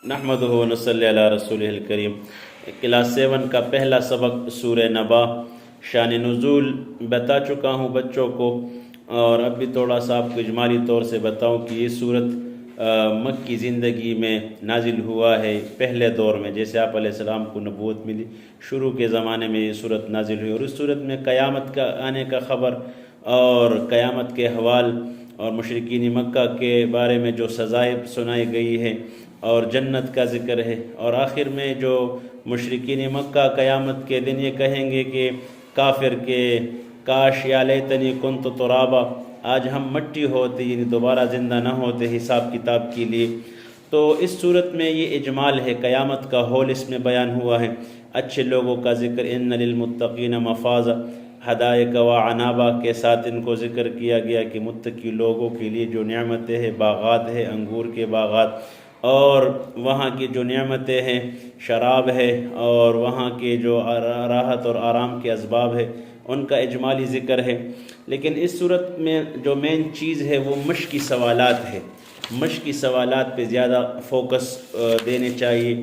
نحمدہ و نصلی علی رسولہ الکریم۔ کلاس 7 کا پہلا سبق سورہ نبا، شان نزول بتا چکا ہوں بچوں کو، اور اب بھی تھوڑا سا آپ کو اجمالی طور سے بتاؤں کہ یہ صورت مکی زندگی میں نازل ہوا ہے پہلے دور میں، جیسے آپ علیہ السلام کو نبوت ملی شروع کے زمانے میں یہ صورت نازل ہوئی، اور اس صورت میں قیامت کا آنے کا خبر اور قیامت کے احوال اور مشرکین مکہ کے بارے میں جو سزائیں سنائی گئی ہے اور جنت کا ذکر ہے، اور آخر میں جو مشرکین مکہ قیامت کے دن یہ کہیں گے کہ کافر کے کاش یا لیتنی کنت ترابا، آج ہم مٹی ہوتے، یعنی دوبارہ زندہ نہ ہوتے حساب کتاب کے لیے۔ تو اس صورت میں یہ اجمال ہے، قیامت کا ہول اس میں بیان ہوا ہے، اچھے لوگوں کا ذکر، ان للمتقین مفازا، حدائق و عنابا کے ساتھ ان کو ذکر کیا گیا کہ متقی لوگوں کے لیے جو نعمتیں ہیں، باغات ہیں، انگور کے باغات، اور وہاں کی جو نعمتیں ہیں، شراب ہے، اور وہاں کے جو راحت اور آرام کے اسباب ہے، ان کا اجمالی ذکر ہے۔ لیکن اس صورت میں جو مین چیز ہے وہ مشقی سوالات ہے، مشقی سوالات پہ زیادہ فوکس دینے چاہیے۔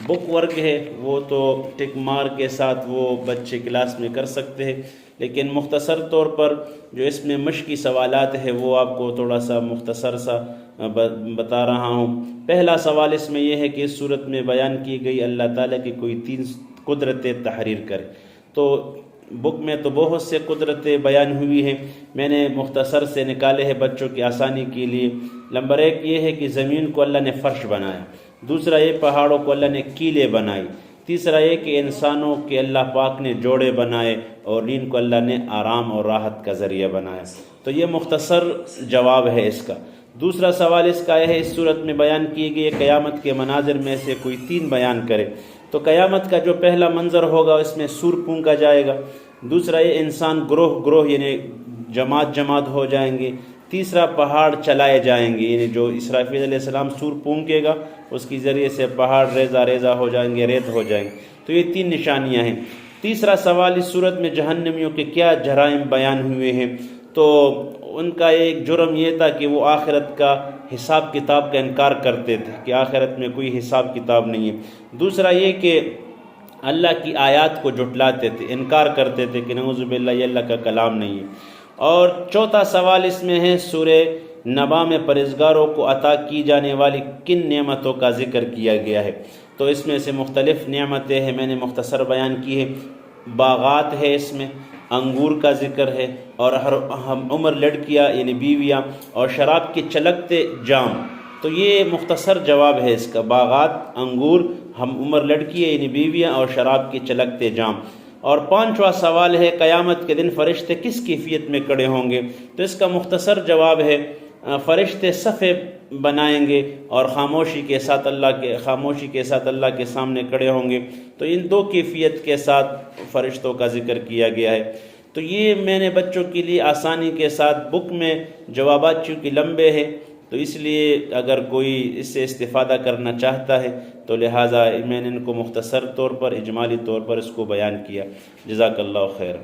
بک ورک ہے وہ تو ٹک مار کے ساتھ وہ بچے کلاس میں کر سکتے ہیں، لیکن مختصر طور پر جو اس میں مشقی سوالات ہے وہ آپ کو تھوڑا سا مختصر سا بتا رہا ہوں۔ پہلا سوال اس میں یہ ہے کہ اس صورت میں بیان کی گئی اللہ تعالیٰ کی کوئی 3 قدرتیں تحریر کرے۔ تو بک میں تو بہت سے قدرتیں بیان ہوئی ہیں، میں نے مختصر سے نکالے ہیں بچوں کی آسانی کے لیے۔ نمبر 1 یہ ہے کہ زمین کو اللہ نے فرش بنایا، دوسرا یہ پہاڑوں کو اللہ نے کیلیں بنائی، تیسرا یہ کہ انسانوں کے اللہ پاک نے جوڑے بنائے، اور نیند کو اللہ نے آرام اور راحت کا ذریعہ بنایا۔ تو یہ مختصر جواب ہے اس کا۔ دوسرا سوال اس کا ہے، اس صورت میں بیان کیے گئے قیامت کے مناظر میں سے کوئی 3 بیان کرے۔ تو قیامت کا جو پہلا منظر ہوگا اس میں سور پھونکا جائے گا، دوسرا یہ انسان گروہ گروہ یعنی جماعت جماعت ہو جائیں گے، تیسرا پہاڑ چلائے جائیں گے، یعنی جو اسرافیل علیہ السلام سور پھونکے گا اس کی ذریعے سے پہاڑ ریزہ ریزہ ہو جائیں گے، ریت ہو جائیں گے۔ تو یہ 3 نشانیاں ہیں۔ تیسرا سوال، اس صورت میں جہنمیوں کے کیا جرائم بیان ہوئے ہیں؟ تو ان کا ایک جرم یہ تھا کہ وہ آخرت کا حساب کتاب کا انکار کرتے تھے کہ آخرت میں کوئی حساب کتاب نہیں ہے۔ دوسرا یہ کہ اللہ کی آیات کو جھٹلاتے تھے، انکار کرتے تھے کہ نعوذ باللہ یہ اللہ کا کلام نہیں ہے۔ اور چوتھا سوال اس میں ہے، سورہ نبا میں پرہیزگاروں کو عطا کی جانے والی کن نعمتوں کا ذکر کیا گیا ہے؟ تو اس میں سے مختلف نعمتیں ہیں، میں نے مختصر بیان کی ہے۔ باغات ہے، اس میں انگور کا ذکر ہے، اور ہم عمر لڑکیاں یعنی بیویاں، اور شراب کے چلکتے جام۔ تو یہ مختصر جواب ہے اس کا، باغات، انگور، ہم عمر لڑکیاں یعنی بیویاں، اور شراب کے چلکتے جام۔ اور 5واں سوال ہے، قیامت کے دن فرشتے کس کیفیت میں کھڑے ہوں گے؟ تو اس کا مختصر جواب ہے، فرشتے صفیں بنائیں گے اور خاموشی کے ساتھ اللہ کے سامنے کھڑے ہوں گے۔ تو ان 2 کیفیت کے ساتھ فرشتوں کا ذکر کیا گیا ہے۔ تو یہ میں نے بچوں کے لیے آسانی کے ساتھ، بک میں جوابات چونکہ لمبے ہیں تو اس لیے اگر کوئی اس سے استفادہ کرنا چاہتا ہے تو لہٰذا میں نے ان کو مختصر طور پر، اجمالی طور پر اس کو بیان کیا۔ جزاک اللہ خیر۔